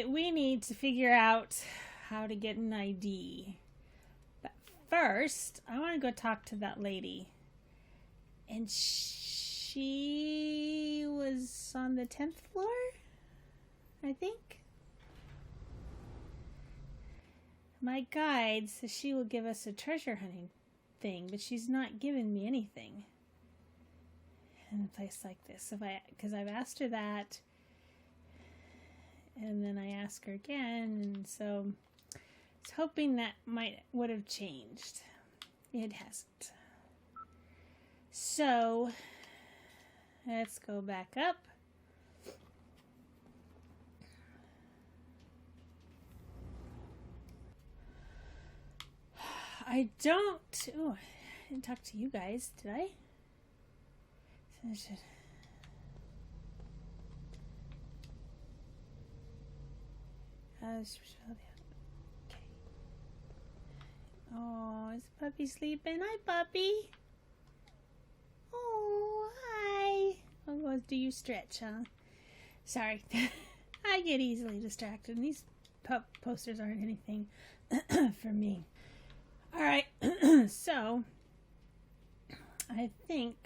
Alright, we need to figure out how to get an ID. But first, I want to go talk to that lady. And she was on the 10th floor, I think. My guide says she will give us a treasure hunting thing, but she's not given me anything in a place like this. Because I've asked her that, and then I ask her again, and so I was hoping that would have changed. It hasn't. So let's go back up. I didn't talk to you guys, did I? Okay. Oh, is Puppy sleeping? Hi, Puppy. Oh, hi. Oh, do you stretch, huh? Sorry. I get easily distracted. These posters aren't anything for me. All right. So, I think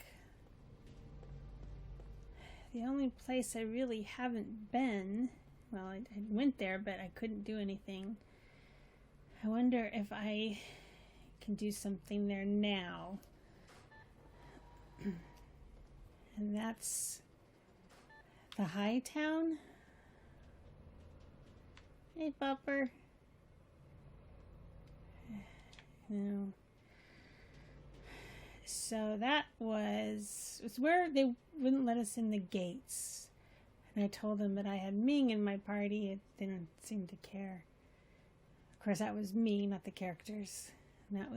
the only place I really haven't been, well, I went there, but I couldn't do anything. I wonder if I can do something there now. And that's the High Town. Hey, Bupper. No. So that was where they wouldn't let us in the gates. And I told them that I had Ming in my party. They didn't seem to care. Of course, that was me, not the characters. And that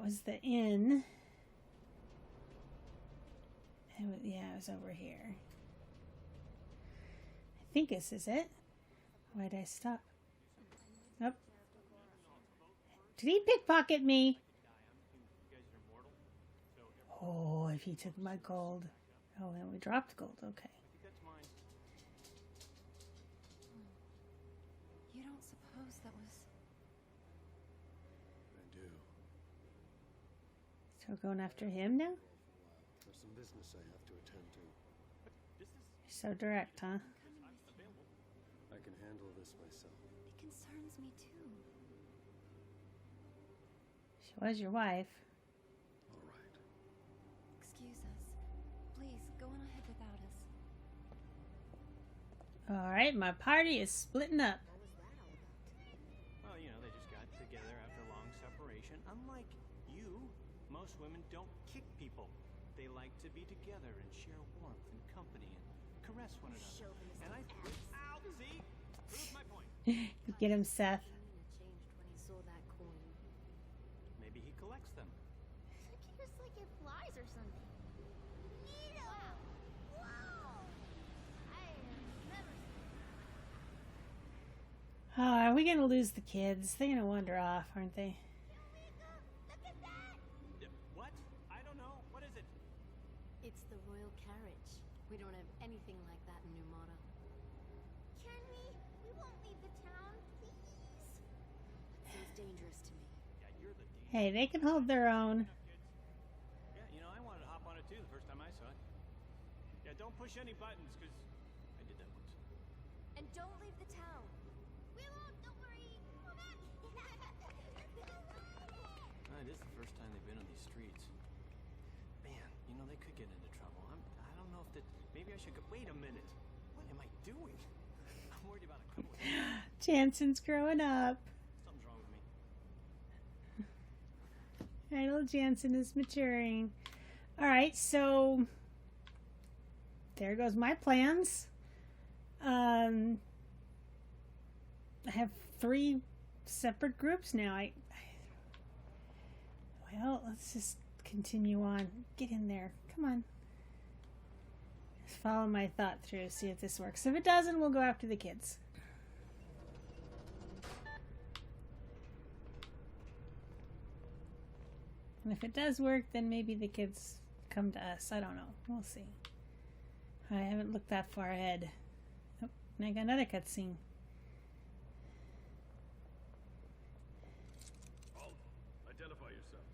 was the inn. It was over here. I think this is it. Why'd I stop? Nope. Did he pickpocket me? Oh, if he took my gold. Oh, and we dropped gold. Okay. You don't suppose that was... I do. So we're going after him now? There's some business I have to attend to. You're so direct, huh? I can handle this myself. It concerns me too. She was your wife. All right. Excuse us. Please, go on ahead without us. Alright, my party is splitting up. Well, you know, they just got together after a long separation. Unlike you, most women don't kick people. They like to be together and share warmth and company and caress one another. And I... Ow! See? Proves my point. Get him, Seth. Changed when he saw that coin. Maybe he collects them. It appears like it flies or something. Neato! Wow! I have never seen. Oh, are we going to lose the kids? They're going to wander off, aren't they? Look at that! What? I don't know. What is it? It's the royal carriage. We don't have anything like that in Numata. Can we? We won't leave the town, please. Seems dangerous to me. Yeah, you're the D. Hey, they can hold their own. Yeah, you know, I wanted to hop on it too the first time I saw it. Yeah, don't push any buttons, because I did that once. And don't leave the town. We won't, don't worry. Come back. It is the first time they've been on these streets. Man, you know, they could get into trouble. I don't know if that... Maybe I should go... Wait a minute. What am I doing? I'm worried about a couple of things. Jansen's growing up. Something's wrong with me. Idle Jansen is maturing. Alright, so... There goes my plans. I have 3 separate groups now. Well, let's just continue on. Get in there. Come on. Just follow my thought through, see if this works. If it doesn't, we'll go after the kids. And if it does work, then maybe the kids come to us. I don't know. We'll see. I haven't looked that far ahead. Oh, And I got another cutscene. All identify yourselves.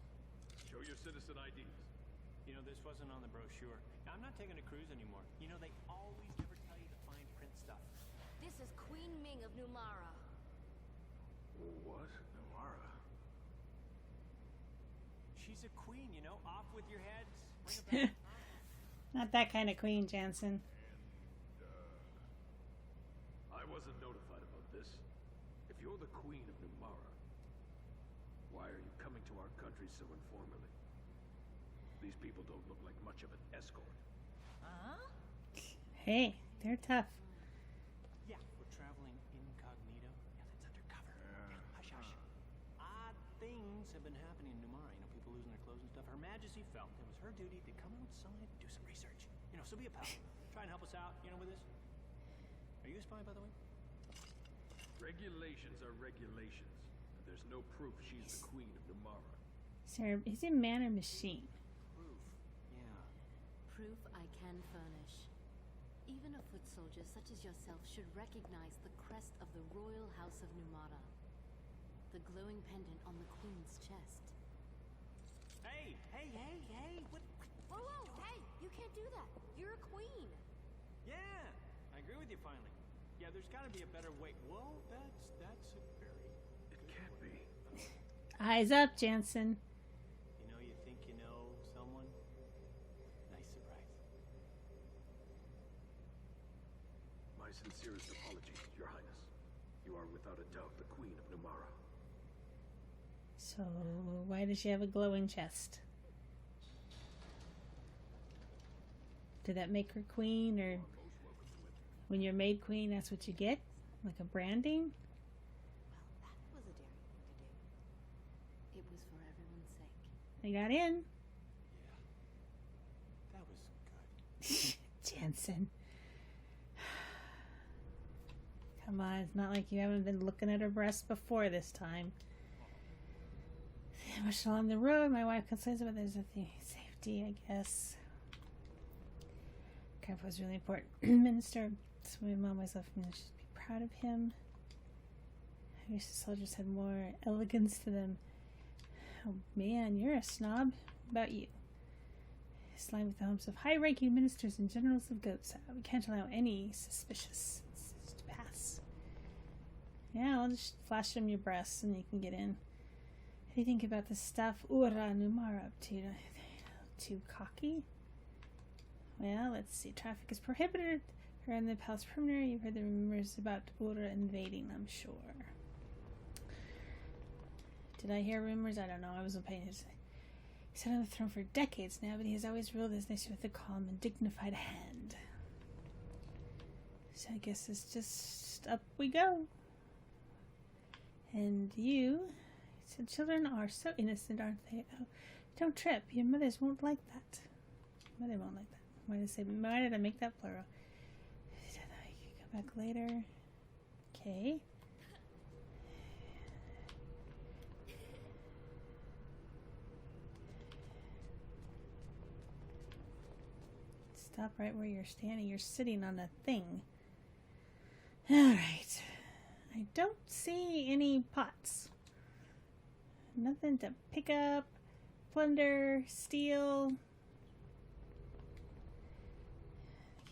Show your citizen IDs. You know, this wasn't on the brochure. Now, I'm not taking a cruise anymore. You know, they always never tell you the fine print stuff. This is Queen Ming of Numara. What? Namara? She's a queen, you know. Off with your heads. Ring a bell. Not that kind of queen, Jansen. I wasn't notified about this. If you're the Queen of Numara, why are you coming to our country so informally? These people don't look like much of an escort. Hey, they're tough. Yeah, we're traveling incognito. Yeah, that's undercover. Yeah, hush, hush. Odd things have been happening in Numara. You know, people losing their clothes and stuff. Her Majesty felt it was her duty to come outside and do some research. You know, so be a pal. Try and help us out, you know, with this. Are you a spy, by the way? Regulations are regulations. And there's no proof she's the Queen of Numara. Sarah, is it man or machine? Proof. Yeah. Proof I can furnish. Even a foot soldier such as yourself should recognize the crest of the Royal House of Numara. The glowing pendant on the Queen's chest. Hey! What? Whoa, whoa, hey! You can't do that! You're a queen! Yeah! I agree with you finally. Yeah, there's gotta be a better way. Whoa, that's a very... It can't be. Eyes up, Jansen. You know, you think you know someone? Nice surprise. My sincerest apologies, Your Highness. You are without a doubt the Queen of Numara. So, why does she have a glowing chest? Did that make her queen, or when you're made queen, that's what you get? Like a branding? Well, that was a daring thing to do. It was for everyone's sake. They got in. Yeah. That was good. Jansen. Come on, it's not like you haven't been looking at her breast before this time. Much along the road, my wife complains about there's a thing, safety, I guess. Grandpa was really important. Minister, so my mom always left me. I should be proud of him. I wish the soldiers had more elegance to them. Oh man, you're a snob. What about you? This line with the homes of high-ranking ministers and generals of gohtza. We can't allow any suspicious to pass. Yeah, I'll just flash them your breasts and you can get in. What do you think about the stuff Ura Numara up to? Too cocky? Well, let's see. Traffic is prohibited around the palace perimeter. You've heard the rumors about Ura invading, I'm sure. Did I hear rumors? I don't know. I wasn't paying attention. He's sat on the throne for decades now, but he has always ruled his nation with a calm and dignified hand. So I guess it's just up we go. And you... So children are so innocent, aren't they? Oh, don't trip. Your mothers won't like that. Mother won't like that. Why did I make that plural? You can come back later. Okay. Stop right where you're standing. You're sitting on a thing. Alright. I don't see any pots. Nothing to pick up, plunder, steal.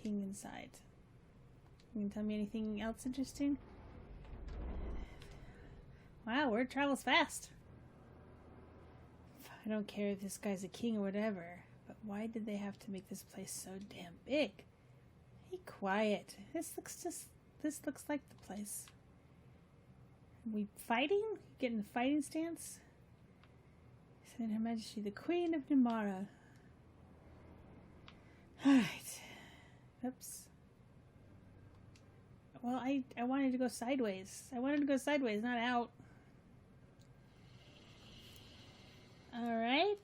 King inside. You can tell me anything else interesting? Wow, word travels fast. I don't care if this guy's a king or whatever, but why did they have to make this place so damn big? Be quiet. This looks like the place. Are we fighting? Getting the fighting stance? Said Her Majesty the Queen of Numara. Alright. Oops. Well, I wanted to go sideways. I wanted to go sideways, not out. Alright.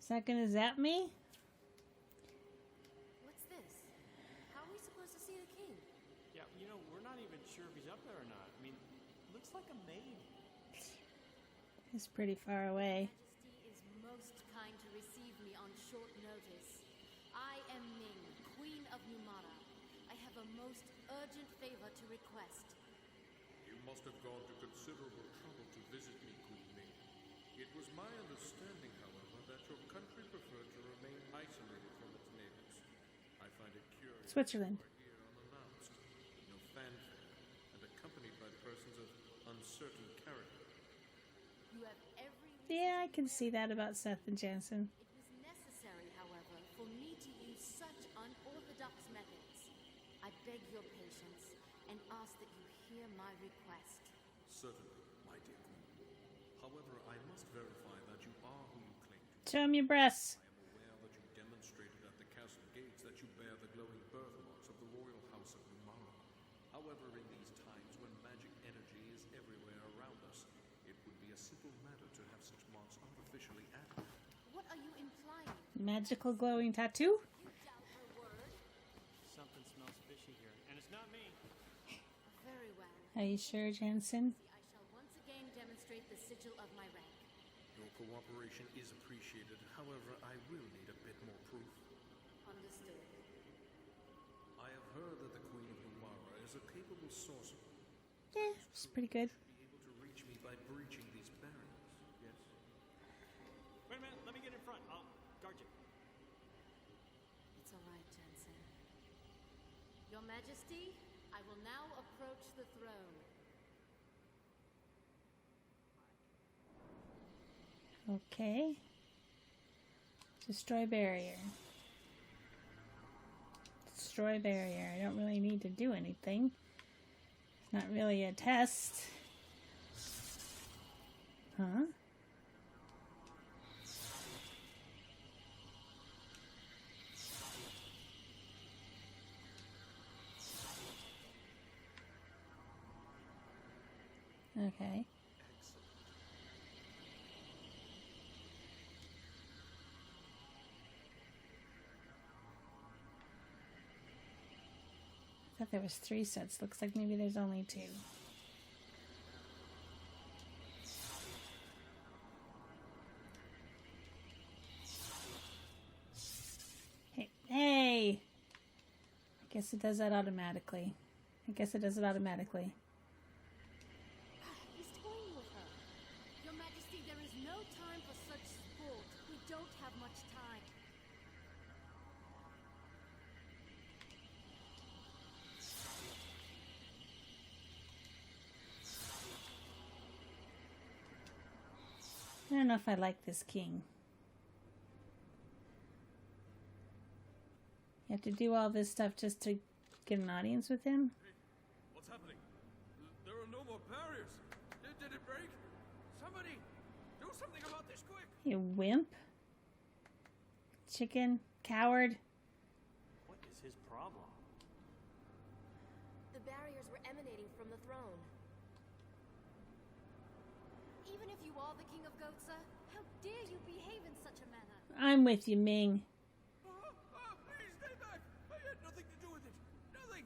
Is that gonna zap me? What's this? How are we supposed to see the king? Yeah, you know, we're not even sure if he's up there or not. I mean, looks like a maid. It's pretty far away. Majesty is most kind to receive me on short notice. I am Ming, Queen of Numara. I have a most urgent favor to request. You must have gone to considerable trouble to visit me, Queen May. It was my understanding, however, that your country preferred to remain isolated from its neighbors. I find it curious Switzerland. that you are here unannounced, no fanfare, and accompanied by persons of uncertain character. You have every reason Yeah, I to can be see that about Seth and Jansen. It was necessary, however, for me to use such unorthodox methods. I beg your patience and ask that you hear my request. Certainly, my dear Queen. However, I must verify that you are who you claim to be. Show him your breasts. I am aware that you demonstrated at the castle gates that you bear the glowing birthmarks of the royal house of Numara. However, in these times when magic energy is everywhere around us, it would be a simple matter to have such marks artificially added. What are you implying? Magical glowing tattoo? You doubt her word? Something smells fishy here, and it's not me. Very well. Are you sure, Jansen? I shall once again demonstrate the sigil of my rank. Your cooperation is appreciated. However, I will need a bit more proof. Understood. I have heard that the Queen of Numara is a capable sorcerer. Yeah, it's pretty good. Be able to reach me by breaching these barriers. Yes. Wait a minute, let me get in front. I'll guard you. It's all right, Jensen. Your Majesty, I will now approach the throne. Okay. Destroy barrier. Destroy barrier. I don't really need to do anything. It's not really a test. Huh? Okay. I thought there was 3 sets. Looks like maybe there's only 2. Hey, hey! I guess it does that automatically. He's toying with her. Your Majesty, there is no time for such sport. We don't have much time. I don't know if I like this king. You have to do all this stuff just to get an audience with him? Hey, what's happening? There are no more barriers. Did it break? Somebody, do something about this quick. You wimp. Chicken. Coward. What is his problem? The barriers were emanating from the throne. Even if you are the King of Gohtza, how dare you behave in such a manner? I'm with you, Ming. Please stay back. I had nothing to do with it. Nothing.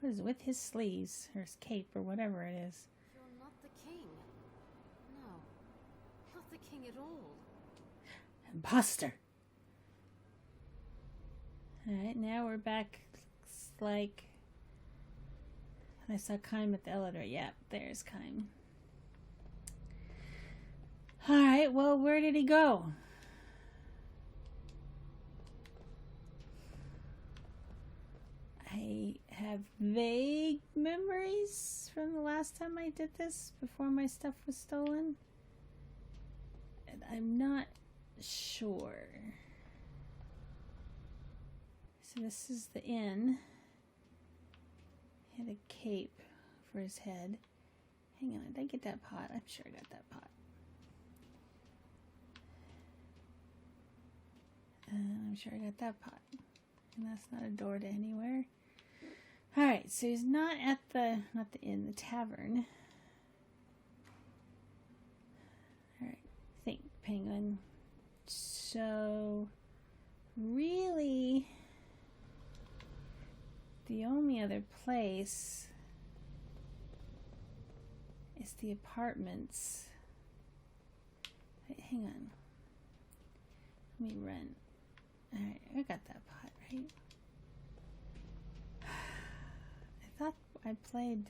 What is with his sleeves, or his cape, or whatever it is? You're not the king. No, not the king at all. Imposter. Alright, now we're back. Looks like I saw Kaim at the elevator. Yep, there's Kaim. Alright, well, where did he go? I have vague memories from the last time I did this, before my stuff was stolen. And I'm not sure. So this is the inn. He had a cape for his head. Hang on, did I get that pot? I'm sure I got that pot. I'm sure I got that pot. And that's not a door to anywhere. Alright, so he's not at the inn, the tavern. Alright, think Pengwenn. So, really, the only other place is the apartments. Wait, hang on. Let me run. Alright, I got that pot, right? I played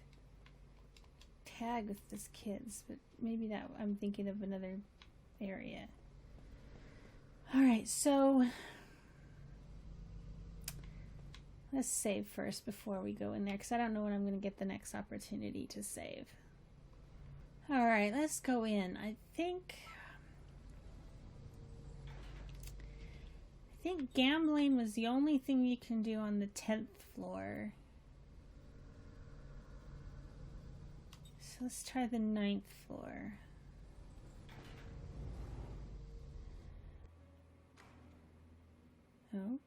tag with this kids, but maybe that I'm thinking of another area. All right, so let's save first before we go in there, because I don't know when I'm going to get the next opportunity to save. All right, let's go in. I think gambling was the only thing you can do on the 10th floor. So let's try the 9th floor. Oh,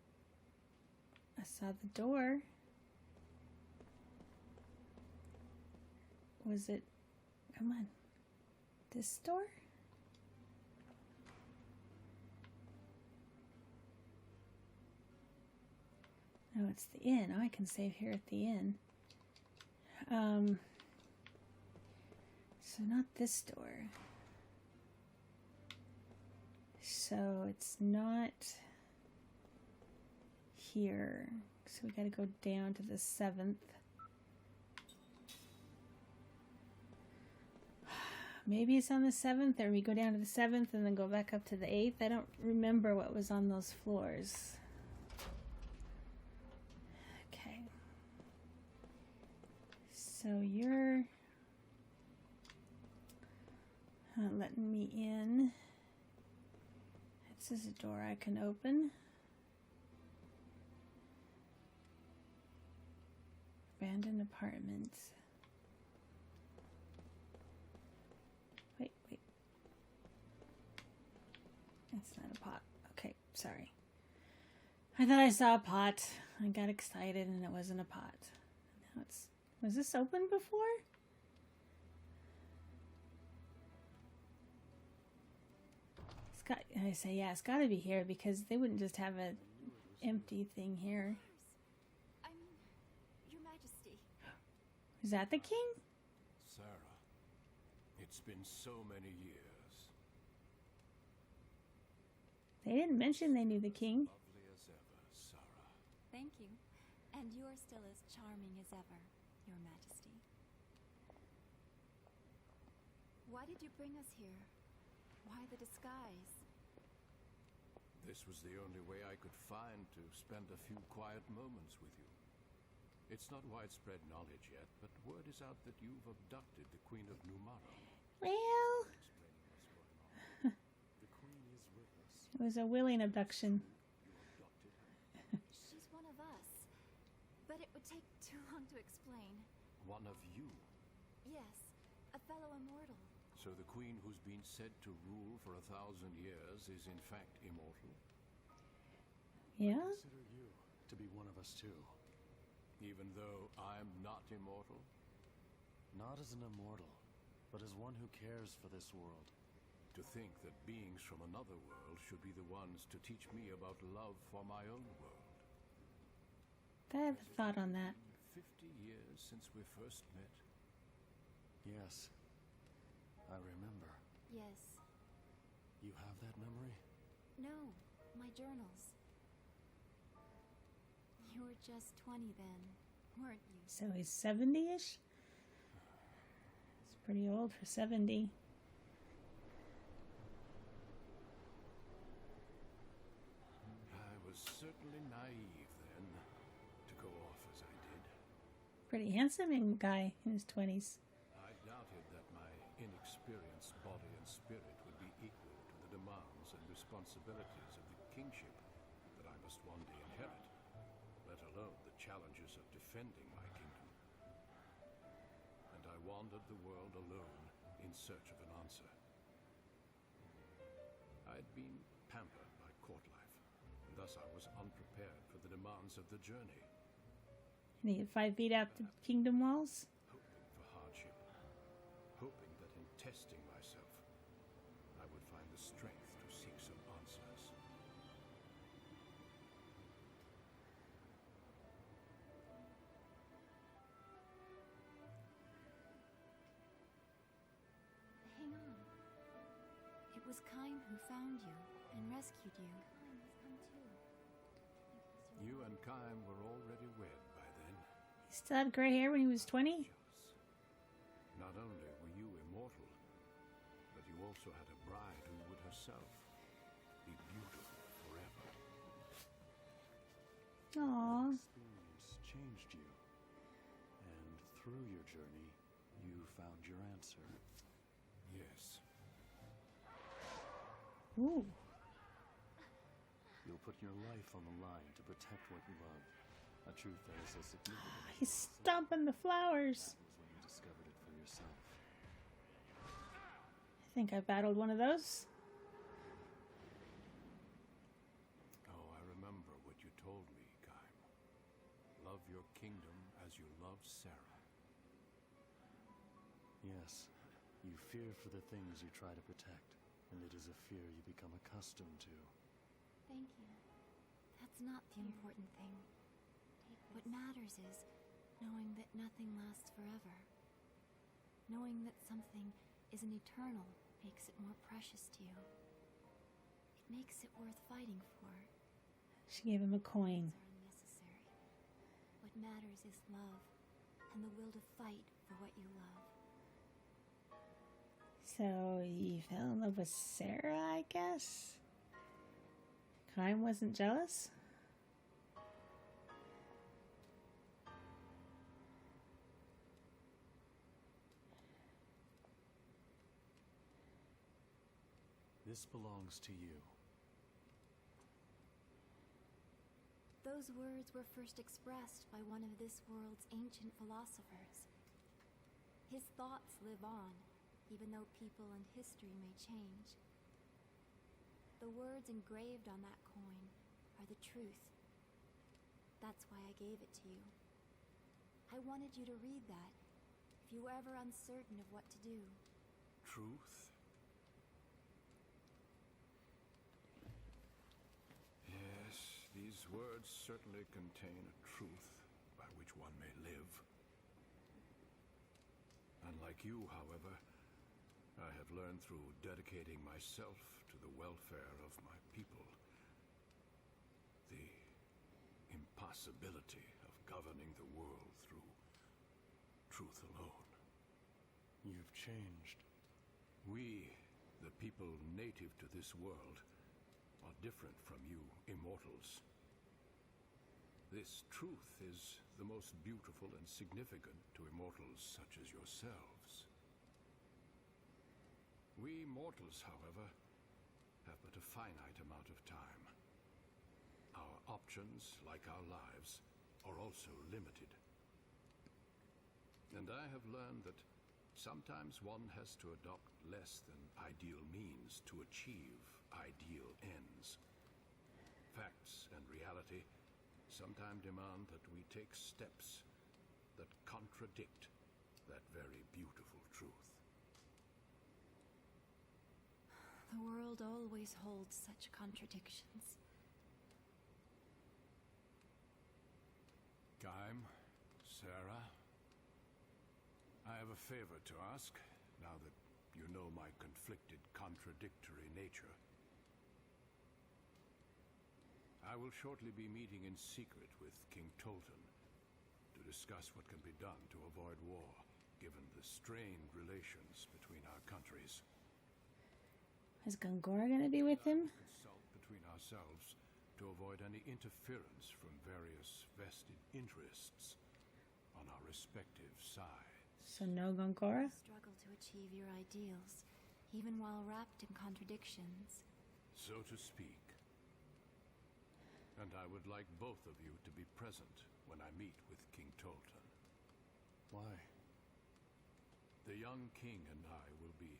I saw the door. Was it? Come on. This door? No, it's the inn. Oh, I can save here at the inn. So not this door. So it's not here. So we gotta go down to the 7th. Maybe it's on the 7th, or we go down to the 7th and then go back up to the 8th. I don't remember what was on those floors. Okay. So you're not letting me in. This is a door I can open. Abandoned apartments. Wait. That's not a pot. Okay, sorry. I thought I saw a pot. I got excited and it wasn't a pot. Now it's... Was this open before? It's got... I say, yeah, it's got to be here because they wouldn't just have a empty thing here. I mean, Your Majesty. Is that the king? Sarah, it's been so many years. They didn't mention they knew the king. Lovely as ever, Sarah. Thank you. And you're still as charming as ever, Your Majesty. Why did you bring us here? Why the disguise? This was the only way I could find to spend a few quiet moments with you. It's not widespread knowledge yet, but word is out that you've abducted the Queen of Numara. Well, Explaining what's going on. The Queen is with us. it was a willing abduction. You abducted her. She's one of us. But it would take too long to explain. One of you. Yes, a fellow immortal. So the Queen who's been said to rule for 1,000 years is in fact immortal? Yeah? Consider you to be one of us too. Even though I'm not immortal? Not as an immortal, but as one who cares for this world. To think that beings from another world should be the ones to teach me about love for my own world. I have a thought on that. 50 years since we first met. Yes, I remember. Yes. You have that memory? No, my journals. You were just 20 then, weren't you? So he's 70-ish? It's pretty old for 70. I was certainly naive then, to go off as I did. Pretty handsome guy in his 20s. I doubted that my inexperienced body and spirit would be equal to the demands and responsibilities of the kingship that I must one day inherit, let alone the challenges of defending my kingdom. And I wandered the world alone in search of an answer. I'd been pampered by court life, and thus I was unprepared for the demands of the journey. And he get 5 feet out the kingdom walls? Hoping for hardship, hoping that in testing myself, I would find the strength to seek some answers. Hang on. It was Kaim who found you and rescued you. You and Kaim were already wed by then. Still had gray hair when he was 20? Not only were you immortal, but you also had a bride who would herself be beautiful forever. Aww. Experience changed you. And through your journey, you found your answer. Yes. Ooh. You'll put your life on the line to protect what you love. A truth that is as significant He's stomping the flowers. as when you discovered it for yourself. I think I battled one of those. Oh, I remember what you told me, Kaim. Love your kingdom as you love Sarah. Yes, you fear for the things you try to protect, and it is a fear you become accustomed to. Thank you. That's not the important thing. What matters is knowing that nothing lasts forever. Knowing that something isn't eternal makes it more precious to you. It makes it worth fighting for. She gave him a coin. Are unnecessary. What matters is love and the will to fight for what you love. So you fell in love with Sarah, I guess? Kaim wasn't jealous? This belongs to you. Those words were first expressed by one of this world's ancient philosophers. His thoughts live on, even though people and history may change. The words engraved on that coin are the truth. That's why I gave it to you. I wanted you to read that, if you were ever uncertain of what to do. Truth? Yes, these words certainly contain a truth by which one may live. Unlike you, however, I have learned through dedicating myself to the welfare of my people the impossibility of governing the world through truth alone. You've changed. We, the people native to this world, are different from you immortals. This truth is the most beautiful and significant to immortals such as yourselves. We mortals, however, have but a finite amount of time. Our options, like our lives, are also limited. And I have learned that sometimes one has to adopt less than ideal means to achieve ideal ends. Facts and reality sometimes demand that we take steps that contradict that very beautiful truth. The world always holds such contradictions. Kaim, Sarah, I have a favor to ask, now that you know my conflicted, contradictory nature. I will shortly be meeting in secret with King Tolton to discuss what can be done to avoid war, given the strained relations between our countries. Is Gongora gonna be with him? Consult between ourselves to avoid any interference from various vested interests on our respective sides. So no Gongora? Struggle to achieve your ideals, even while wrapped in contradictions. So to speak. And I would like both of you to be present when I meet with King Tolton. Why? The young king and I will be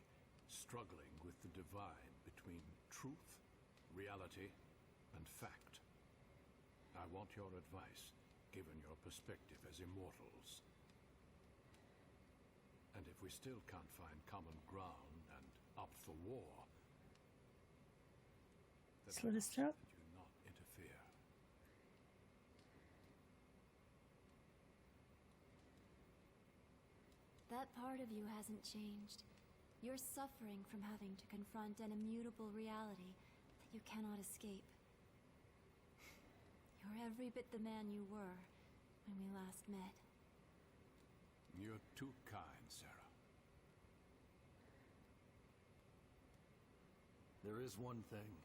struggling with the divide between truth, reality, and fact. I want your advice, given your perspective as immortals. And if we still can't find common ground and opt for war, then Slit his throat? that you not interfere. That part of you hasn't changed. You're suffering from having to confront an immutable reality that you cannot escape. You're every bit the man you were when we last met. You're too kind, Sarah. There is one thing.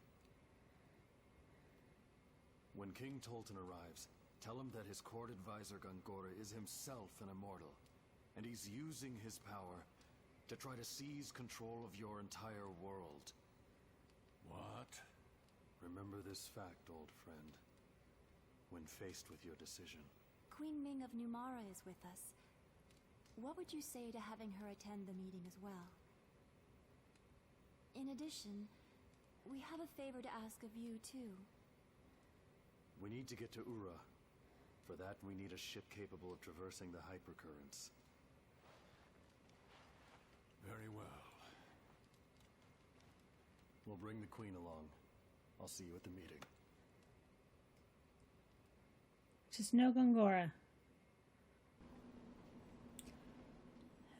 When King Tolton arrives, tell him that his court advisor Gongora is himself an immortal, and he's using his power to try to seize control of your entire world. What? Remember this fact, old friend, when faced with your decision. Queen Ming of Numara is with us. What would you say to having her attend the meeting as well? In addition, we have a favor to ask of you, too. We need to get to Ura. For that, we need a ship capable of traversing the hypercurrents. Very well. We'll bring the Queen along. I'll see you at the meeting. Just no Gongora.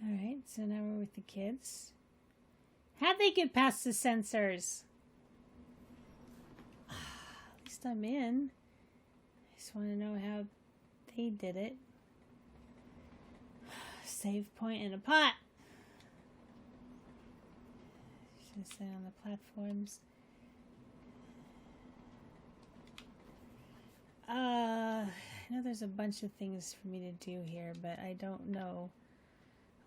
Alright, so now we're with the kids. How'd they get past the sensors? At least I'm in. I just want to know how they did it. Save point in a pot. Should have said on the platforms. I know there's a bunch of things for me to do here, but I don't know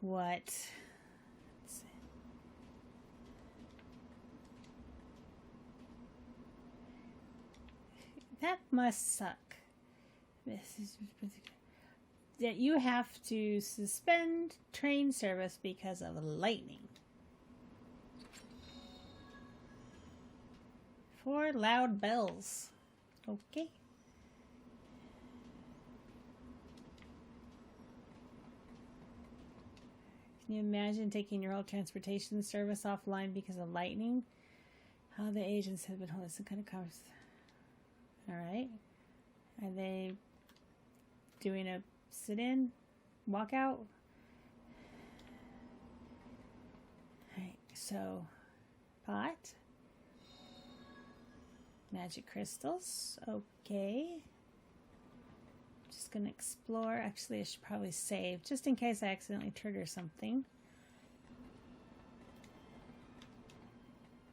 what. Let's see. That must suck. This is that you have to suspend train service because of lightning. 4 loud bells. Okay. Can you imagine taking your whole transportation service offline because of lightning? How the agents have been holding some kind of conversation. Alright. Are they doing a sit-in? Walkout? Alright, so pot. Magic crystals. Okay. Just gonna explore. Actually, I should probably save just in case I accidentally trigger something.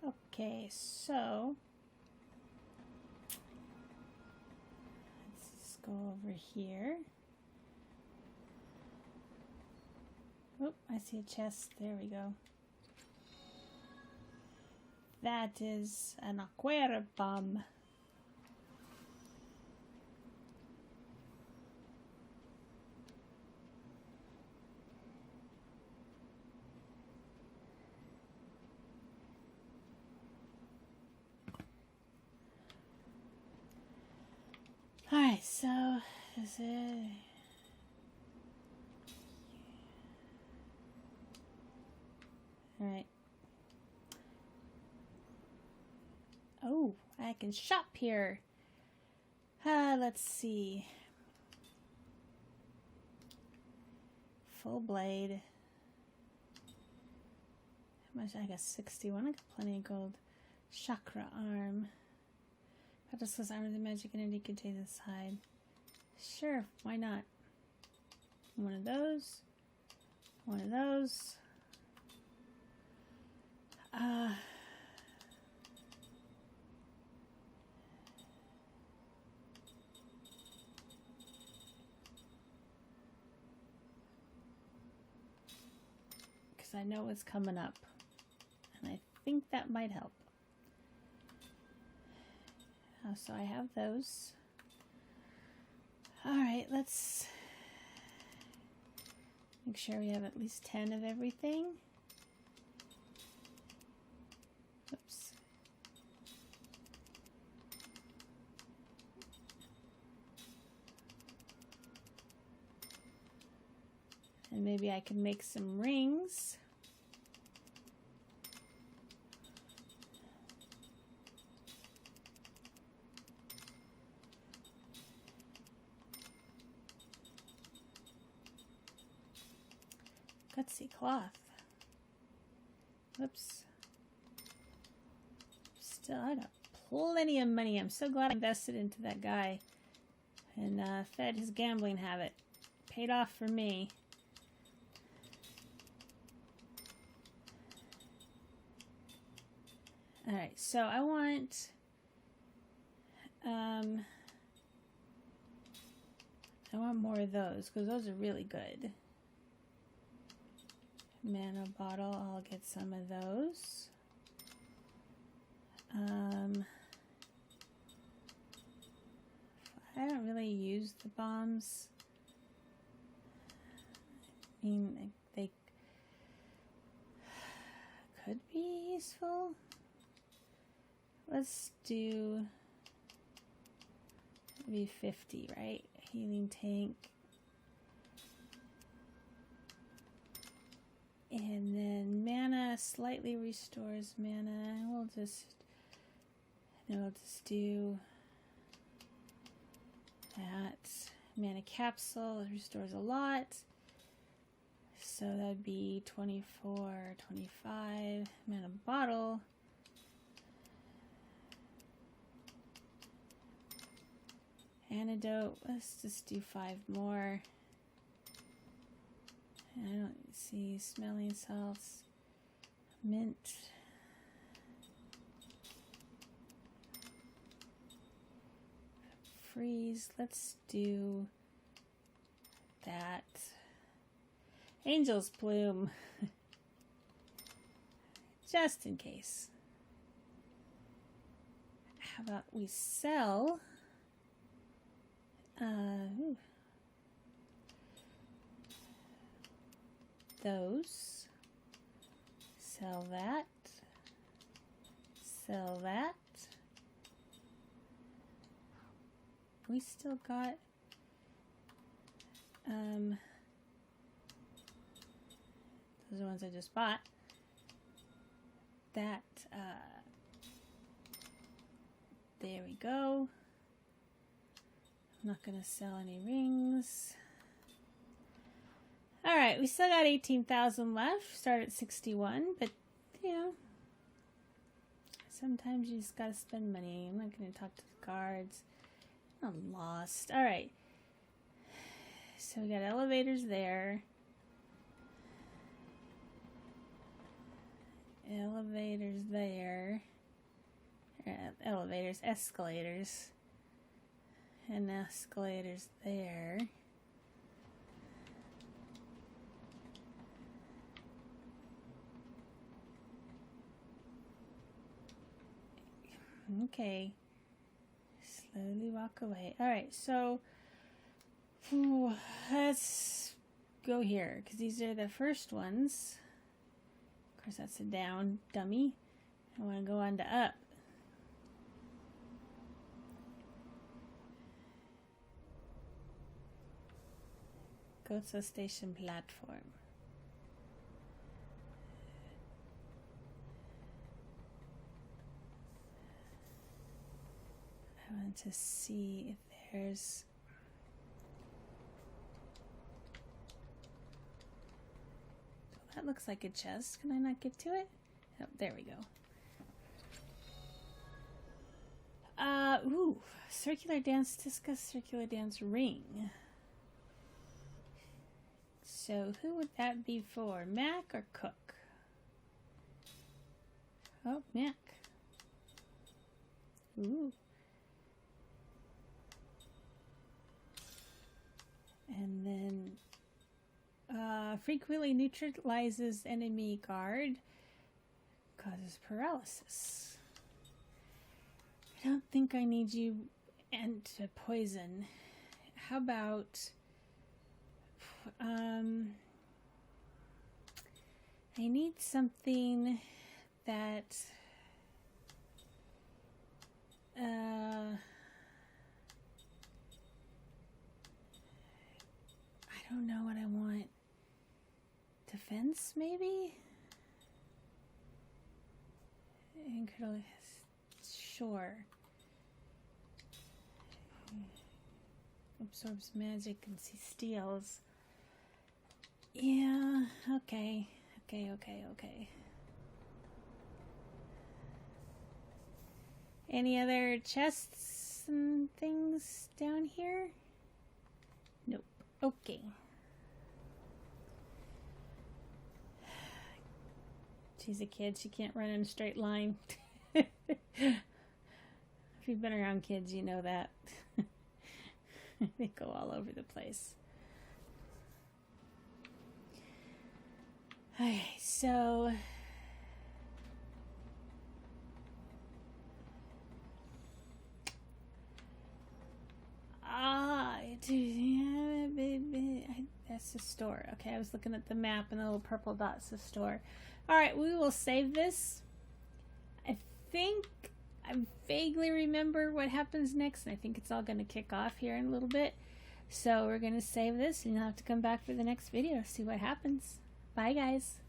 Okay, so let's just go over here. Oh, I see a chest. There we go. That is an aquarium bomb. Alright, so this is alright. Oh, I can shop here. Let's see. Full blade. How much? I got 61. I got plenty of gold. Chakra arm. Practiceless armor, the magic entity contains inside. Sure, why not? One of those. One of those. Because I know what's coming up. And I think that might help. Oh, so I have those. Alright, let's make sure we have at least 10 of everything. Oops. And maybe I can make some rings. Gutsy cloth. Whoops. Still, I got plenty of money. I'm so glad I invested into that guy and fed his gambling habit. Paid off for me. Alright, so I want more of those because those are really good. Mana bottle, I'll get some of those. I don't really use the bombs. I mean, they could be useful. Let's do maybe 50, right? Healing tank. And then mana slightly restores mana. We'll just do that. Mana capsule restores a lot. So that'd be 24, 25. Mana bottle. Antidote. Let's just do 5 more. I don't see smelling salts. Mint. Freeze. Let's do that. Angel's plume. Just in case. How about we sell? Those. Sell that. Sell that. We still got those are the ones I just bought. That there we go. I'm not gonna sell any rings. Alright, we still got 18,000 left. Start at 61, but you know, sometimes you just gotta spend money. I'm not gonna talk to the cards. I'm lost. Alright. So we got elevators there. Elevators there. Elevators, escalators. And escalators there. Okay. Slowly walk away. Alright, so let's go here because these are the first ones. Of course, that's a down dummy. I want to go on to up. Gohtza station platform. I want to see if there's that looks like a chest. Can I not get to it? Oh, there we go. Ooh, circular dance discus, circular dance ring. So who would that be for? Mack or Cooke? Oh, Mack. Ooh. And then frequently neutralizes enemy guard, causes paralysis. I don't think I need you and to poison. How about I need something that I don't know what I want. Defense, maybe? Incredible. Sure. Absorbs magic and steals. Yeah, okay. Okay. Any other chests and things down here? Nope. Okay. She's a kid. She can't run in a straight line. If you've been around kids, you know that. They go all over the place. Okay, so... that's the store. Okay, I was looking at the map and the little purple dot's the store. Alright, we will save this. I think I vaguely remember what happens next, and I think it's all going to kick off here in a little bit. So we're going to save this, and you'll have to come back for the next video to see what happens. Bye, guys.